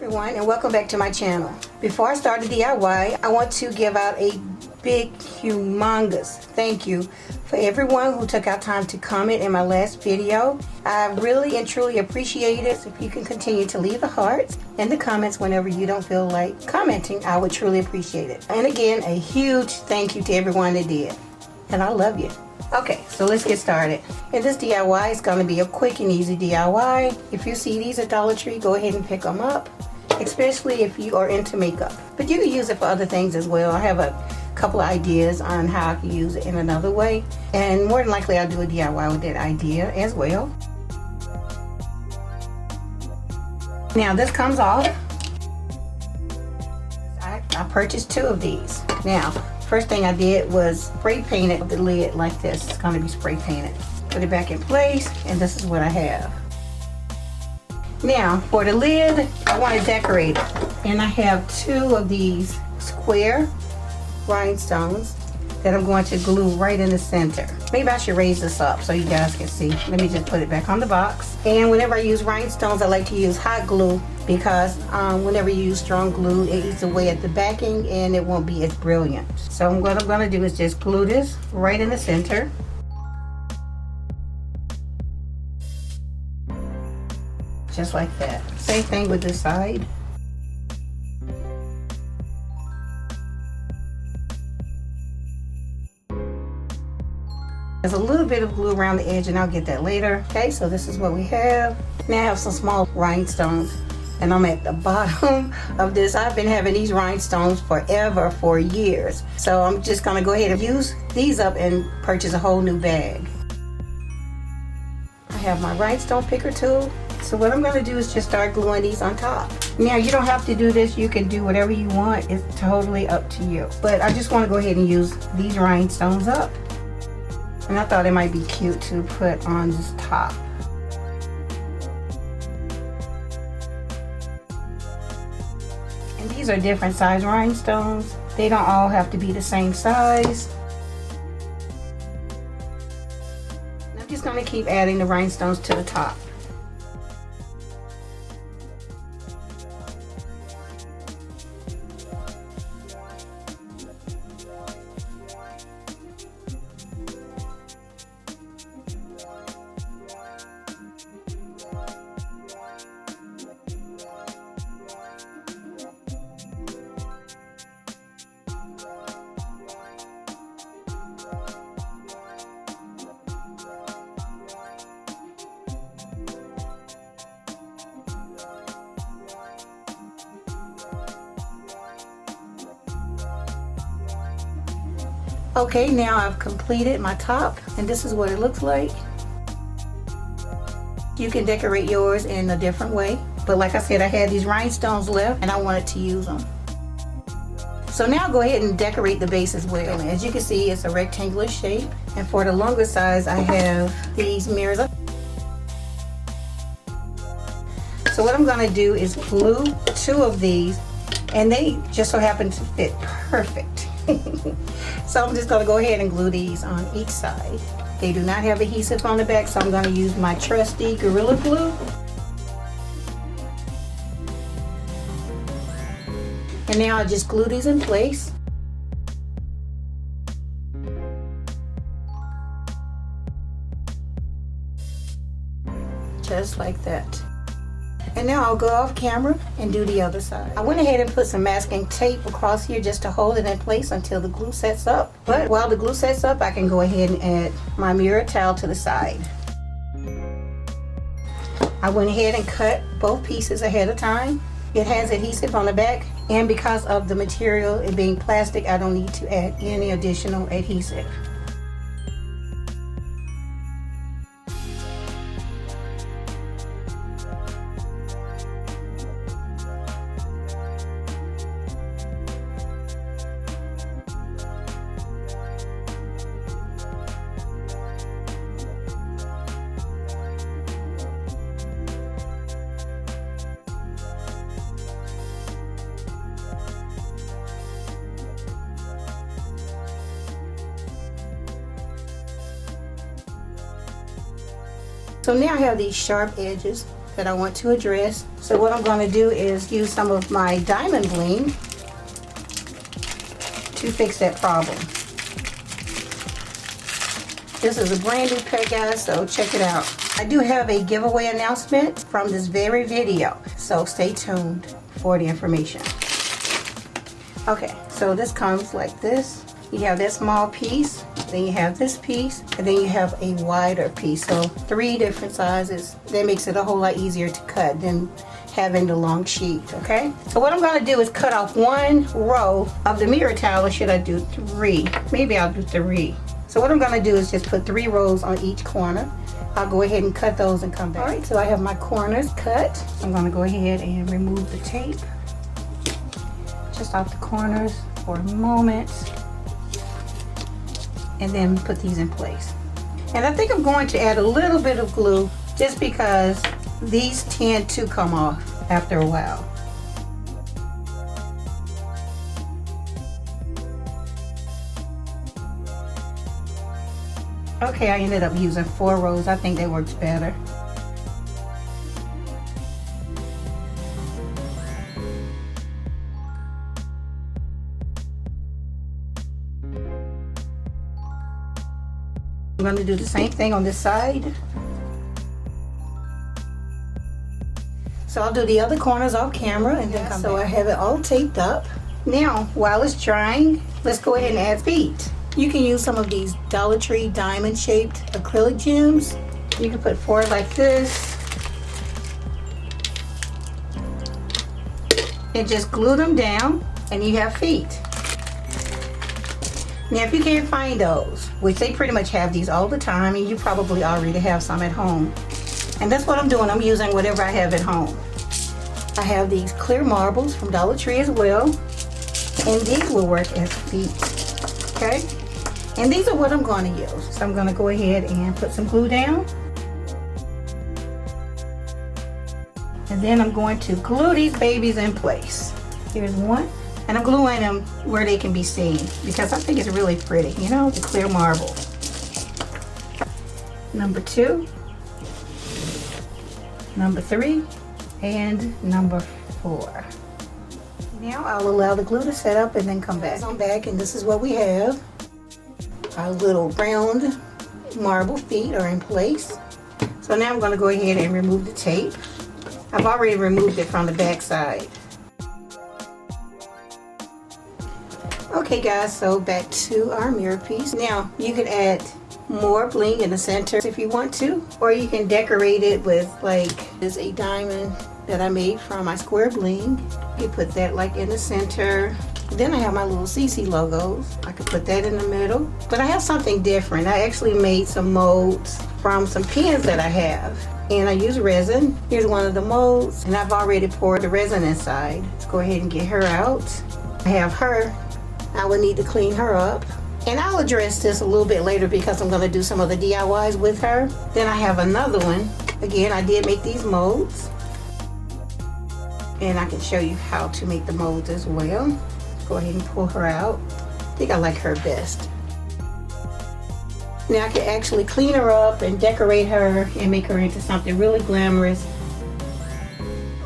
everyone, and welcome back to my channel. Before I start the DIY, I want to give out a big, humongous thank you for everyone who took out time to comment in my last video. I really and truly appreciate it. If you can continue to leave the hearts in the comments whenever you don't feel like commenting, I would truly appreciate it. And again, a huge thank you to everyone that did. And I love you. Okay, so let's get started. And this DIY is going to be a quick and easy DIY. If you see these at Dollar Tree, go ahead and pick them up, especially if you are into makeup. But you can use it for other things as well. I have a couple of ideas on how I can use it in another way. And more than likely, I'll do a DIY with that idea as well. Now, this comes off. I purchased 2 of these. Now, first thing I did was spray painted the lid like this. It's going to be spray painted. Put it back in place, and this is what I have. Now, for the lid, I want to decorate it. And I have 2 of these square rhinestones that I'm going to glue right in the center. Maybe I should raise this up so you guys can see. Let me just put it back on the box. And whenever I use rhinestones, I like to use hot glue because whenever you use strong glue, it eats away at the backing and it won't be as brilliant. So what I'm going to do is just glue this right in the center. Just like that. Same thing with this side. There's a little bit of glue around the edge and I'll get that later. Okay, so this is what we have. Now I have some small rhinestones and I'm at the bottom of this. I've been having these rhinestones forever, for years. So I'm just gonna go ahead and use these up and purchase a whole new bag. I have my rhinestone picker tool. So what I'm gonna do is just start gluing these on top. Now you don't have to do this, you can do whatever you want. It's totally up to you. But I just wanna go ahead and use these rhinestones up. And I thought it might be cute to put on this top. And these are different size rhinestones. They don't all have to be the same size. And I'm just going to keep adding the rhinestones to the top. Okay, now I've completed my top and this is what it looks like. You can decorate yours in a different way, but like I said, I had these rhinestones left and I wanted to use them. So now go ahead and decorate the base as well. As you can see, it's a rectangular shape, and for the longer size I have these mirrors. So what I'm going to do is glue 2 of these, and they just so happen to fit perfect. So I'm just going to go ahead and glue these on each side. They do not have adhesive on the back, so I'm going to use my trusty Gorilla Glue. And now I'll just glue these in place. Just like that. And now I'll go off camera and do the other side. I went ahead and put some masking tape across here just to hold it in place until the glue sets up. But while the glue sets up, I can go ahead and add my mirror towel to the side. I went ahead and cut both pieces ahead of time. It has adhesive on the back, and because of the material, it being plastic, I don't need to add any additional adhesive. So now I have these sharp edges that I want to address. So what I'm going to do is use some of my diamond bling to fix that problem. This is a brand new pack, guys, so check it out. I do have a giveaway announcement from this very video, so stay tuned for the information. Okay, so this comes like this. You have that small piece, then you have this piece, and then you have a wider piece. So 3 different sizes. That makes it a whole lot easier to cut than having the long sheet, okay? So what I'm gonna do is cut off 1 row of the mirror towel, or should I do 3? Maybe I'll do 3. So what I'm gonna do is just put 3 rows on each corner. I'll go ahead and cut those and come back. All right, so I have my corners cut. I'm gonna go ahead and remove the tape just off the corners for a moment, and then put these in place. And I think I'm going to add a little bit of glue just because these tend to come off after a while. Okay, I ended up using 4 rows. I think that works better. I'm going to do the same thing on this side. So I'll do the other corners off camera and then come back. So I have it all taped up. Now, while it's drying, let's go ahead and add feet. You can use some of these Dollar Tree diamond shaped acrylic gems. You can put 4 like this and just glue them down and you have feet. Now if you can't find those, which they pretty much have these all the time, and you probably already have some at home, and that's what I'm doing, I'm using whatever I have at home. I have these clear marbles from Dollar Tree as well, and these will work as feet, okay? And these are what I'm going to use. So I'm going to go ahead and put some glue down. And then I'm going to glue these babies in place. Here's one. And I'm gluing them where they can be seen because I think it's really pretty, you know, the clear marble. Number 2. Number 3. And number 4. Now I'll allow the glue to set up and then come back. I'm back and this is what we have. Our little round marble feet are in place. So now I'm going to go ahead and remove the tape. I've already removed it from the back side. Okay guys, so back to our mirror piece. Now you can add more bling in the center if you want to, or you can decorate it with like there's a diamond that I made from my square bling. You put that like in the center. Then I have my little CC logos. I could put that in the middle. But I have something different. I actually made some molds from some pens that I have. And I use resin. Here's one of the molds. And I've already poured the resin inside. Let's go ahead and get her out. I have her. I will need to clean her up. And I'll address this a little bit later because I'm going to do some of the DIYs with her. Then I have another one. Again, I did make these molds. And I can show you how to make the molds as well. Go ahead and pull her out. I think I like her best. Now I can actually clean her up and decorate her and make her into something really glamorous.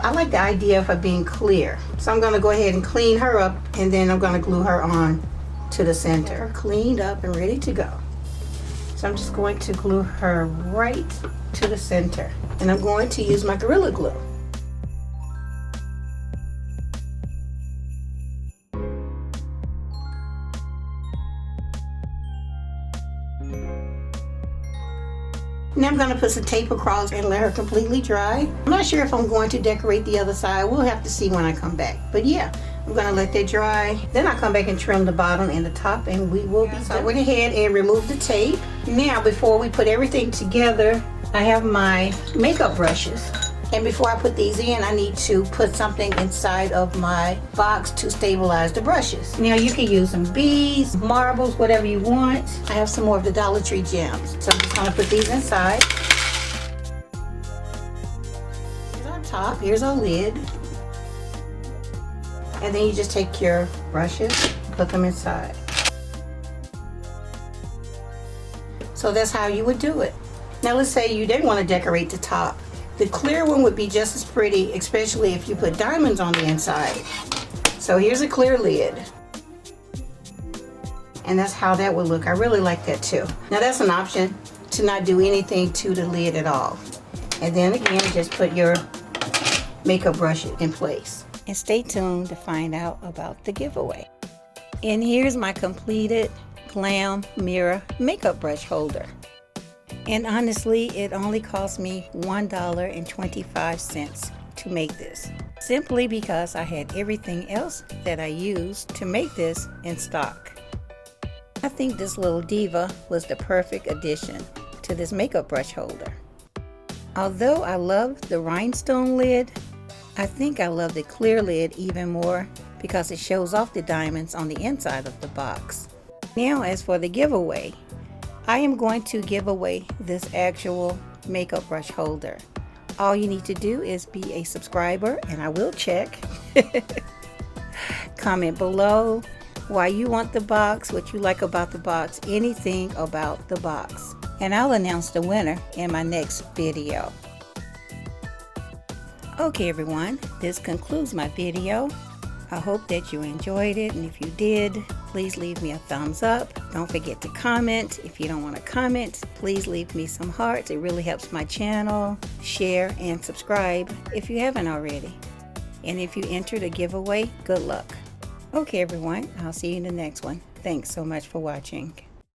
I like the idea of her being clear. So I'm going to go ahead and clean her up and then I'm going to glue her on to the center. Cleaned up and ready to go. So I'm just going to glue her right to the center. And I'm going to use my Gorilla Glue. Now I'm going to put some tape across and let her completely dry. I'm not sure if I'm going to decorate the other side. We'll have to see when I come back. But yeah, I'm going to let that dry. Then I'll come back and trim the bottom and the top and we will be done. So I went ahead and removed the tape. Now before we put everything together, I have my makeup brushes. And before I put these in, I need to put something inside of my box to stabilize the brushes. Now you can use some beads, marbles, whatever you want. I have some more of the Dollar Tree gems. So I'm just gonna put these inside. Here's our top, here's our lid. And then you just take your brushes, put them inside. So that's how you would do it. Now let's say you didn't want to decorate the top. The clear one would be just as pretty, especially if you put diamonds on the inside. So here's a clear lid. And that's how that would look. I really like that too. Now that's an option to not do anything to the lid at all. And then again, just put your makeup brush in place. And stay tuned to find out about the giveaway. And here's my completed GLAM mirror makeup brush holder. And honestly, it only cost me $1.25 to make this. Simply because I had everything else that I used to make this in stock. I think this little diva was the perfect addition to this makeup brush holder. Although I love the rhinestone lid, I think I love the clear lid even more because it shows off the diamonds on the inside of the box. Now as for the giveaway, I am going to give away this actual makeup brush holder. All you need to do is be a subscriber, and I will check. Comment below why you want the box, what you like about the box, anything about the box. And I'll announce the winner in my next video. Okay everyone, this concludes my video. I hope that you enjoyed it, and if you did, please leave me a thumbs up. Don't forget to comment. If you don't want to comment, please leave me some hearts. It really helps my channel. Share and subscribe if you haven't already. And if you entered a giveaway, good luck. Okay everyone, I'll see you in the next one. Thanks so much for watching.